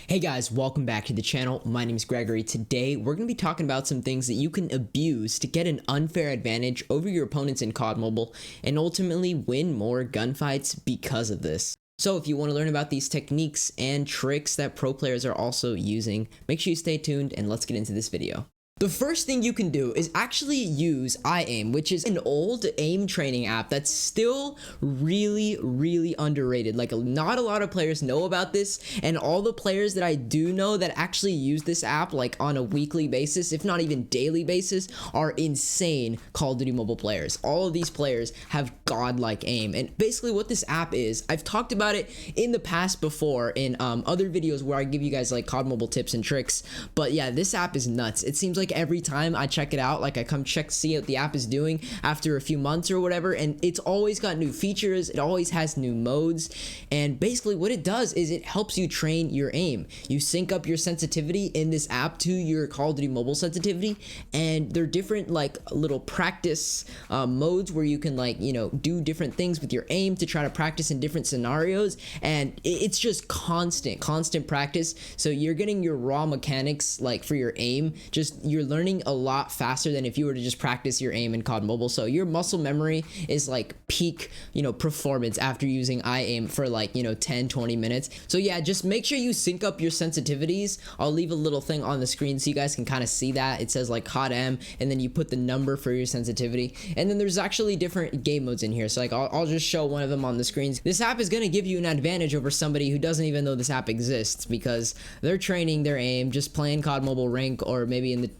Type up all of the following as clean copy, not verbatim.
Hey guys, welcome back to the channel. My name is Gregory. Today, we're going to be talking about some things that you can abuse to get an unfair advantage over your opponents in COD Mobile and ultimately win more gunfights because of this. So if you want to learn about these techniques and tricks that pro players are also using, make sure you stay tuned and let's get into this video. The first thing you can do is actually use iAim, which is an old aim training app that's still really underrated. Like, not a lot of players know about this, and all the players that I do know that actually use this app like on a weekly basis, if not even daily basis, are insane Call of Duty Mobile players. All of these players have godlike aim, and basically what this app is, I've talked about it in the past before in other videos where I give you guys like COD Mobile tips and tricks, but yeah, this app is nuts. It seems like every time I check it out, like I come check to see what the app is doing after a few months or whatever, and it's always got new features, it always has new modes, and basically what it does is it helps you train your aim. You sync up your sensitivity in this app to your Call of Duty Mobile sensitivity, and they're different like little practice modes where you can, like, you know, do different things with your aim to try to practice in different scenarios, and it's just constant practice. So you're getting your raw mechanics like for your aim, just you're learning a lot faster than if you were to just practice your aim in COD Mobile. So your muscle memory is like peak, you know, performance after using iAim for like, you know, 10-20 minutes. So yeah, just make sure you sync up your sensitivities. I'll leave a little thing on the screen so you guys can kind of see that. It says like CODM, and then you put the number for your sensitivity, and then there's actually different game modes in here. So like I'll just show one of them on the screens. This app is going to give you an advantage over somebody who doesn't even know this app exists, because they're training their aim just playing COD Mobile rank or maybe in the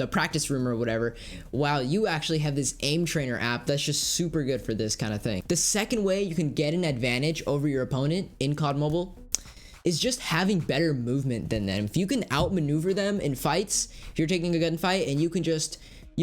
practice room or whatever, while you actually have this aim trainer app that's just super good for this kind of thing. The second way you can get an advantage over your opponent in COD Mobile is just having better movement than them. If you can outmaneuver them in fights, if you're taking a gunfight and you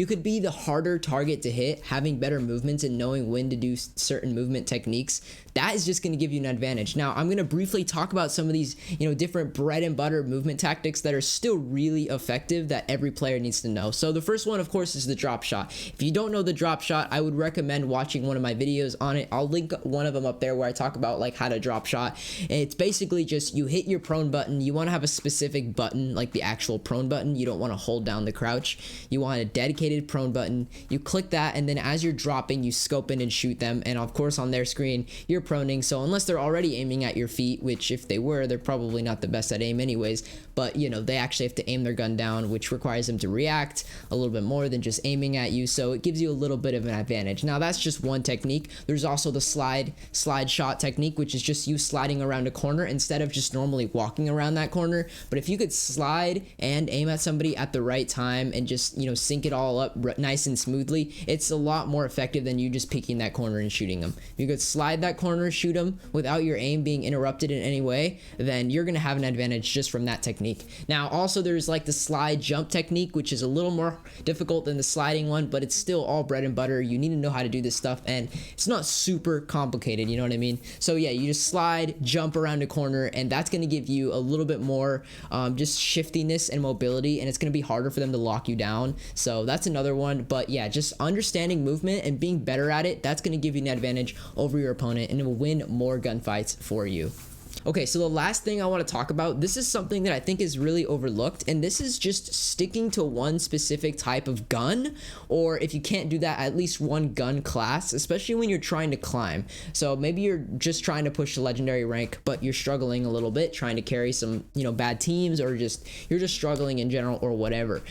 could be the harder target to hit, having better movements and knowing when to do certain movement techniques, that is just going to give you an advantage. Now, I'm going to briefly talk about some of these, you know, different bread and butter movement tactics that are still really effective that every player needs to know. So the first one, of course, is the drop shot. If you don't know the drop shot, I would recommend watching one of my videos on it. I'll link one of them up there where I talk about like how to drop shot. And it's basically just you hit your prone button. You want to have a specific button, like the actual prone button. You don't want to hold down the crouch. You want a dedicated prone button. You click that, and then as you're dropping, you scope in and shoot them. And of course, on their screen, you're proning, so unless they're already aiming at your feet, which if they were, they're probably not the best at aim anyways, but you know, they actually have to aim their gun down, which requires them to react a little bit more than just aiming at you, so it gives you a little bit of an advantage. Now, that's just one technique. There's also the slide shot technique, which is just you sliding around a corner instead of just normally walking around that corner. But if you could slide and aim at somebody at the right time and just, you know, sync it all up nice and smoothly, it's a lot more effective than you just peeking that corner and shooting them. If you could slide that corner, shoot them without your aim being interrupted in any way, then you're going to have an advantage just from that technique. Now, also there's like the slide jump technique, which is a little more difficult than the sliding one, but it's still all bread and butter. You need to know how to do this stuff, and it's not super complicated, you know what I mean? So yeah, you just slide, jump around a corner, and that's going to give you a little bit more just shiftiness and mobility, and it's going to be harder for them to lock you down. So that's another one. But yeah, just understanding movement and being better at it, that's going to give you an advantage over your opponent, and it will win more gunfights for you. Okay, so the last thing I want to talk about, this is something that I think is really overlooked, and this is just sticking to one specific type of gun, or if you can't do that, at least one gun class, especially when you're trying to climb. So maybe you're just trying to push the legendary rank, but you're struggling a little bit, trying to carry some, you know, bad teams, or just you're just struggling in general or whatever.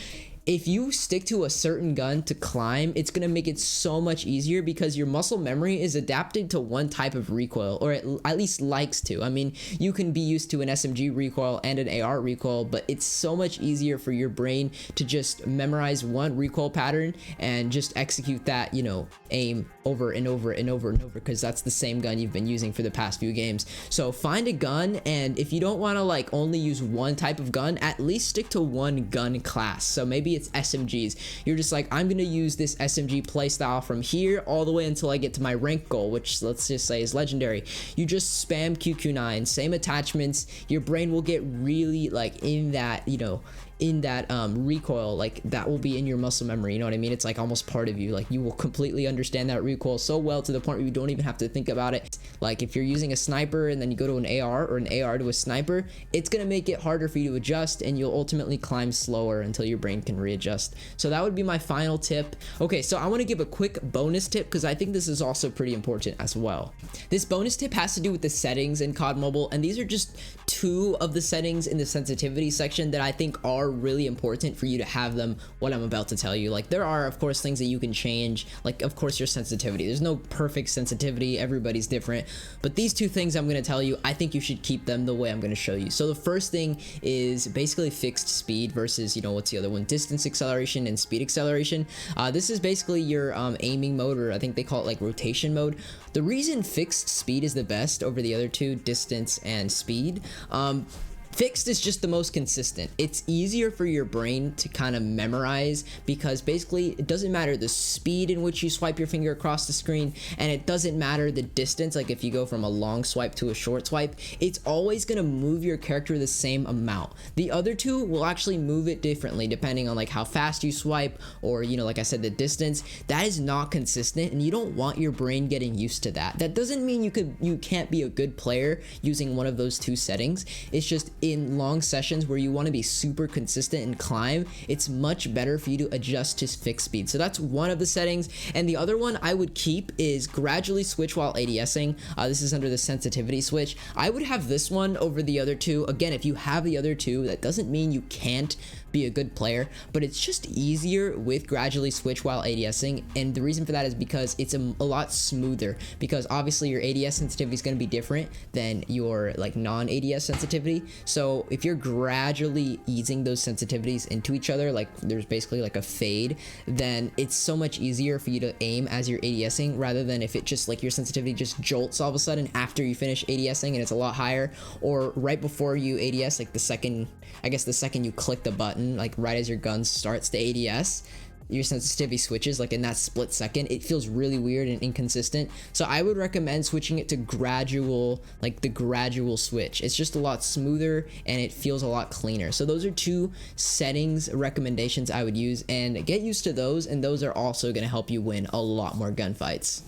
If you stick to a certain gun to climb, it's going to make it so much easier because your muscle memory is adapted to one type of recoil, or at least likes to. I mean, you can be used to an SMG recoil and an AR recoil, but it's so much easier for your brain to just memorize one recoil pattern and just execute that, you know, aim over and over and over and over, because that's the same gun you've been using for the past few games. So find a gun, and if you don't want to like only use one type of gun, at least stick to one gun class. So maybe maybe it's SMGs. You're just like, I'm gonna use this SMG playstyle from here all the way until I get to my rank goal, which let's just say is legendary. You just spam QQ9, same attachments. Your brain will get really like in that, you know, in that recoil, like that will be in your muscle memory, you know what I mean? It's like almost part of you. Like you will completely understand that recoil so well to the point where you don't even have to think about it. Like if you're using a sniper and then you go to an AR or an AR to a sniper, it's gonna make it harder for you to adjust, and you'll ultimately climb slower until your brain can readjust. So that would be my final tip. Okay, so I want to give a quick bonus tip because I think this is also pretty important as well. This bonus tip has to do with the settings in COD Mobile, and these are just 2 of the settings in the sensitivity section that I think are really important for you to have them, what I'm about to tell you. Like there are of course things that you can change, like of course your sensitivity. There's no perfect sensitivity, everybody's different, but these 2 things I'm going to tell you, I think you should keep them the way I'm going to show you. So the first thing is basically fixed speed versus, you know, what's the other one, distance acceleration and speed acceleration. This is basically your aiming mode, or I think they call it like rotation mode. The reason fixed speed is the best over the other 2, distance and speed, fixed is just the most consistent. It's easier for your brain to kind of memorize because basically it doesn't matter the speed in which you swipe your finger across the screen, and it doesn't matter the distance. Like if you go from a long swipe to a short swipe, it's always going to move your character the same amount. The other 2 will actually move it differently depending on like how fast you swipe, or, you know, like I said, the distance. That is not consistent, and you don't want your brain getting used to that. That doesn't mean you can't be a good player using one of those 2 settings. It's just in long sessions where you want to be super consistent and climb, it's much better for you to adjust to fixed speed. So that's one of the settings, and the other one I would keep is gradually switch while ADSing. This is under the sensitivity switch. I would have this one over the other 2. Again, if you have the other 2, that doesn't mean you can't be a good player, but it's just easier with gradually switch while ADSing, and the reason for that is because it's a lot smoother, because obviously your ADS sensitivity is going to be different than your like non-ADS sensitivity. So if you're gradually easing those sensitivities into each other, like there's basically like a fade, then it's so much easier for you to aim as you're ADSing, rather than if it just like your sensitivity just jolts all of a sudden after you finish ADSing and it's a lot higher, or right before you ADS, like the second you click the button, like right as your gun starts to ADS, your sensitivity switches, like in that split second. It feels really weird and inconsistent. So I would recommend switching it to gradual, like the gradual switch. It's just a lot smoother and it feels a lot cleaner. So those are 2 settings recommendations I would use, and get used to those, and those are also going to help you win a lot more gunfights.